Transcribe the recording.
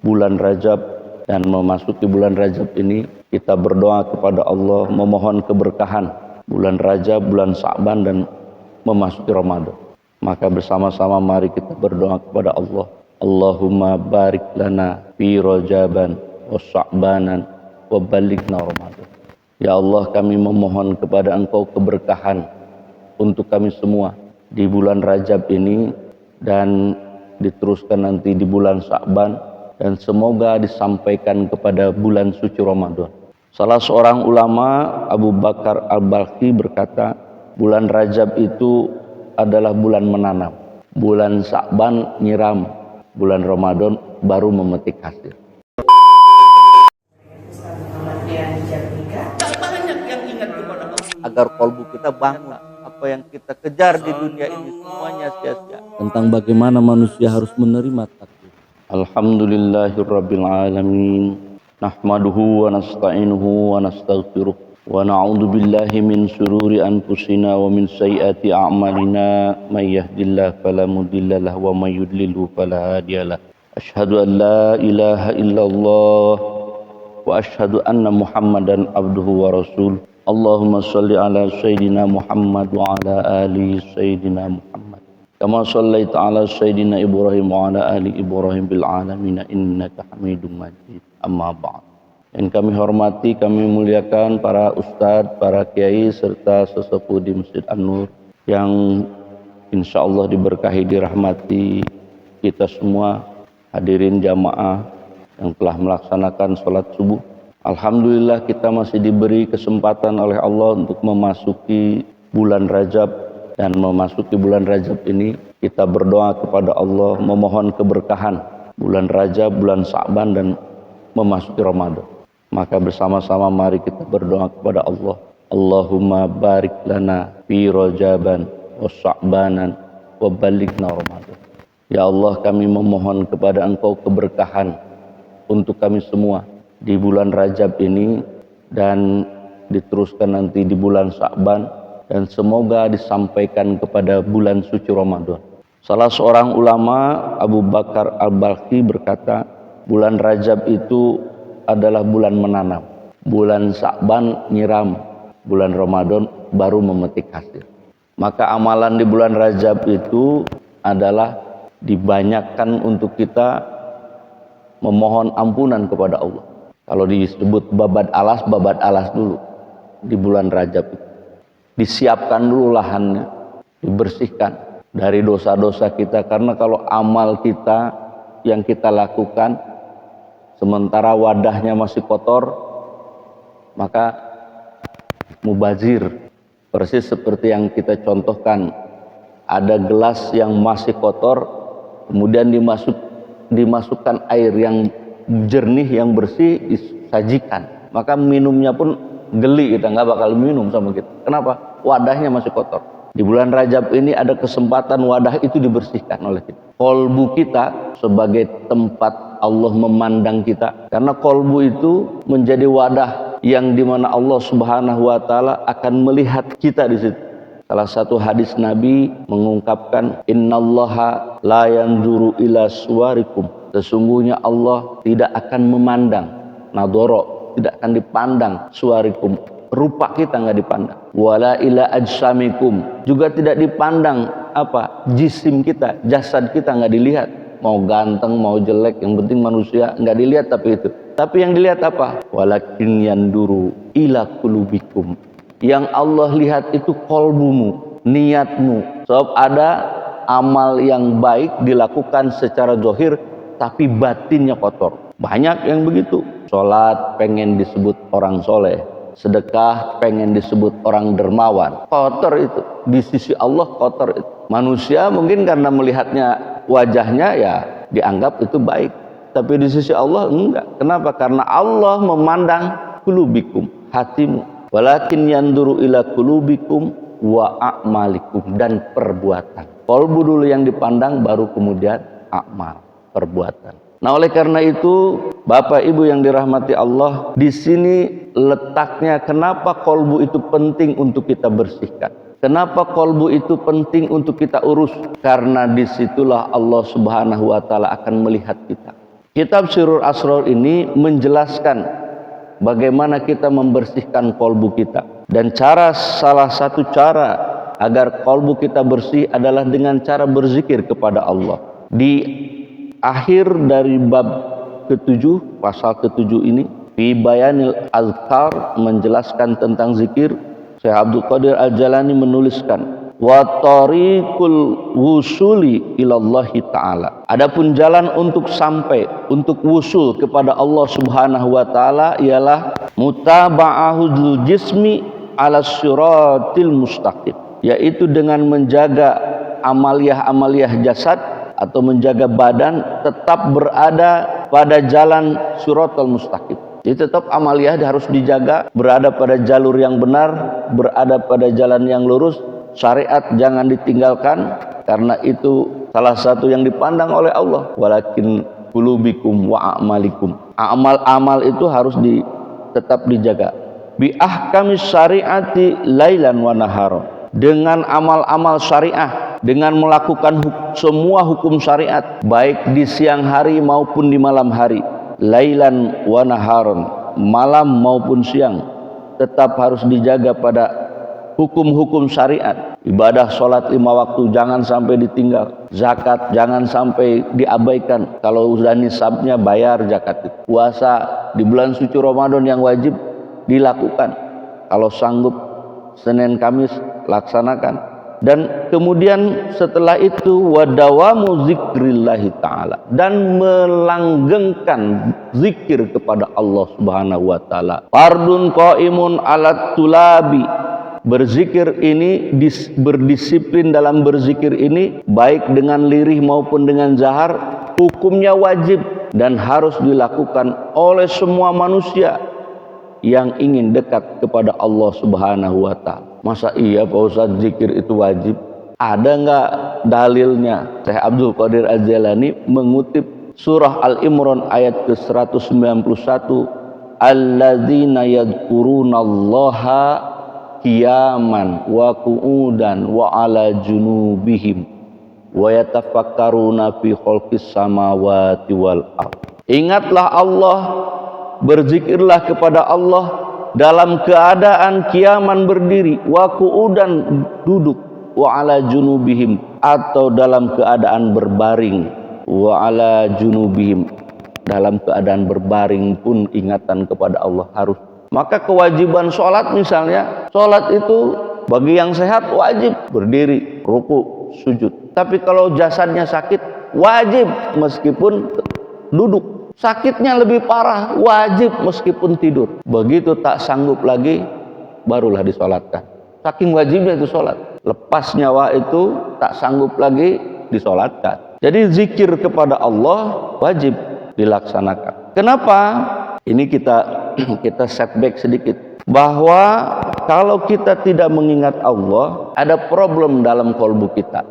bulan Rajab, dan memasuki bulan Rajab ini kita berdoa kepada Allah memohon keberkahan bulan Rajab, bulan Sa'ban, dan memasuki Ramadan. Maka bersama-sama mari kita berdoa kepada Allah. Allahumma barik lana fi Rajaban wa Sa'banan wa balighna Ramadan. Ya Allah, kami memohon kepada Engkau keberkahan untuk kami semua di bulan Rajab ini, dan diteruskan nanti di bulan Sa'ban, dan semoga disampaikan kepada bulan suci Ramadan. Salah seorang ulama, Abu Bakar Al-Balkhi, berkata, bulan Rajab itu adalah bulan menanam, bulan Sa'ban nyiram, bulan Ramadan baru memetik hasil. Agar kalbu kita bangun, apa yang kita kejar di dunia ini semuanya sia-sia. Tentang bagaimana manusia harus menerima takdir. Alhamdulillahirabbil alamin. Nahmaduhu wa nasta'inuhu wa nastaghfiruh. Wa na'udzu billahi min syururi anfusina wa min sayyiati a'malina. May yahdihillahu fala mudilla lahu wa may yudlilhu fala hadiyalah. Asyhadu an la ilaha illallah wa asyhadu anna Muhammadan abduhu wa rasuluh. Allahumma salli ala Sayyidina Muhammad wa ala ali Sayyidina Muhammad kama sallaita ala Sayyidina Ibrahim wa ala ali Ibrahim bil alamin innaka Hamidum Majid. Amma ba'd. Yang kami hormati, kami muliakan para ustadz, para kiai serta sesepuh di Masjid An-Nur yang insyaallah diberkahi, dirahmati kita semua hadirin jamaah yang telah melaksanakan sholat subuh. Alhamdulillah kita masih diberi kesempatan oleh Allah untuk memasuki bulan Rajab, dan memasuki bulan Rajab ini kita berdoa kepada Allah memohon keberkahan bulan Rajab, bulan Sa'ban, dan memasuki Ramadan. Maka bersama-sama mari kita berdoa kepada Allah. Allahumma barik lana fi Rajaban wa Sa'banan wa balighna Ramadan. Ya Allah, kami memohon kepada Engkau keberkahan untuk kami semua di bulan Rajab ini, dan diteruskan nanti di bulan Sa'ban, dan semoga disampaikan kepada bulan suci Ramadan. Salah seorang ulama, Abu Bakar Al-Balkhi, berkata, bulan Rajab itu adalah bulan menanam, bulan Sa'ban nyiram, bulan Ramadan baru memetik hasil. Maka amalan di bulan Rajab itu adalah dibanyakkan untuk kita memohon ampunan kepada Allah. Kalau disebut babat alas dulu di bulan Rajab itu. Disiapkan dulu lahannya, dibersihkan dari dosa-dosa kita. Karena kalau amal kita yang kita lakukan sementara wadahnya masih kotor, maka mubazir. Persis seperti yang kita contohkan, ada gelas yang masih kotor, kemudian dimasukkan air yang jernih, yang bersih, disajikan, maka minumnya pun geli, kita nggak bakal minum sama kita. Kenapa? Wadahnya masih kotor. Di bulan Rajab ini ada kesempatan wadah itu dibersihkan oleh kita. Kolbu kita sebagai tempat Allah memandang kita, karena kolbu itu menjadi wadah yang dimana Allah Subhanahu Wa Taala akan melihat kita di situ. Salah satu hadis Nabi mengungkapkan, Innallaha la yanzuru ila suwarikum. Sesungguhnya Allah tidak akan memandang, nadoro, tidak akan dipandang, suwarikum, rupa kita nggak dipandang. Wala ila ajsamikum, juga tidak dipandang apa, jisim kita, jasad kita nggak dilihat. Mau ganteng, mau jelek, yang penting manusia nggak dilihat. Tapi yang dilihat apa? Walakin yanduru ila qulubikum. Yang Allah lihat itu kolbumu, niatmu. Sebab ada amal yang baik dilakukan secara zahir, tapi batinnya kotor. Banyak yang begitu. Sholat pengen disebut orang soleh, sedekah pengen disebut orang dermawan. Kotor itu. Di sisi Allah kotor itu. Manusia mungkin karena melihatnya wajahnya ya dianggap itu baik. Tapi di sisi Allah enggak. Kenapa? Karena Allah memandang qulubikum, hatimu. Walakin yanduru ila qulubikum wa a'malikum, dan perbuatan. Kolbu dulu yang dipandang, baru kemudian amal, perbuatan. Nah, oleh karena itu, Bapak Ibu yang dirahmati Allah, di sini letaknya kenapa kolbu itu penting untuk kita bersihkan. Kenapa kolbu itu penting untuk kita urus? Karena disitulah Allah Subhanahu Wa Taala akan melihat kita. Kitab Sirrul Asrar ini menjelaskan bagaimana kita membersihkan kolbu kita. Dan salah satu cara agar kolbu kita bersih adalah dengan cara berzikir kepada Allah. Di akhir dari bab ke-7, pasal ke-7 ini, fi bayanil azkar, menjelaskan tentang zikir, Syekh Abdul Qadir Al-Jalani menuliskan, wa tariqul wusuli ilallahi ta'ala. Adapun jalan untuk sampai, untuk wusul kepada Allah Subhanahu wa taala ialah mutaba'ahul jismi ala siratil mustaqim, yaitu dengan menjaga amaliyah-amaliyah jasad atau menjaga badan tetap berada pada jalan siratal mustaqim. Jadi tetap amaliyah harus dijaga, berada pada jalur yang benar, berada pada jalan yang lurus. Syariat jangan ditinggalkan, karena itu salah satu yang dipandang oleh Allah. Walakin qulubikum wa a'malikum. Amal-amal itu harus tetap dijaga. Bi ahkamis syariati lailan wa naharon. Dengan amal-amal syariah, dengan melakukan semua hukum syariat, baik di siang hari maupun di malam hari. Lailan wa naharon, malam maupun siang, tetap harus dijaga pada hukum-hukum syariat. Ibadah sholat 5 waktu jangan sampai ditinggal, zakat jangan sampai diabaikan, kalau sudah nisabnya bayar zakat itu. Puasa di bulan suci Ramadan yang wajib dilakukan, kalau sanggup Senin Kamis laksanakan. Dan kemudian setelah itu wadawamu zikrillahi ta'ala, dan melanggengkan zikir kepada Allah Subhanahu wa taala. Fardun qaimun alat tulabi, berzikir ini, berdisiplin dalam berzikir ini, baik dengan lirih maupun dengan zahar, hukumnya wajib dan harus dilakukan oleh semua manusia yang ingin dekat kepada Allah Subhanahu wa taala. Masa iya Pak Ustaz zikir itu wajib? Ada enggak dalilnya? Syekh Abdul Qadir Al-Jalani mengutip surah Al-Imran ayat ke-191, alladzina yadhkurunallaha qiyaman wa qu'udan wa ala junubihim wa yatafakkaruna fi khalqis samawati wal ardh. Ingatlah Allah, berzikirlah kepada Allah dalam keadaan kiaman berdiri, wa qu'udan duduk, wa ala junubihim, atau dalam keadaan berbaring, wa ala junubihim, dalam keadaan berbaring pun ingatan kepada Allah harus. Maka kewajiban sholat misalnya, sholat itu bagi yang sehat wajib berdiri, ruku, sujud. Tapi kalau jasadnya sakit, wajib meskipun duduk. Sakitnya lebih parah, wajib meskipun tidur. Begitu tak sanggup lagi, barulah disolatkan. Saking wajibnya itu sholat. Lepas nyawa itu tak sanggup lagi, disolatkan. Jadi zikir kepada Allah wajib dilaksanakan. Kenapa? Ini kita setback sedikit. Bahwa kalau kita tidak mengingat Allah, ada problem dalam kolbu kita.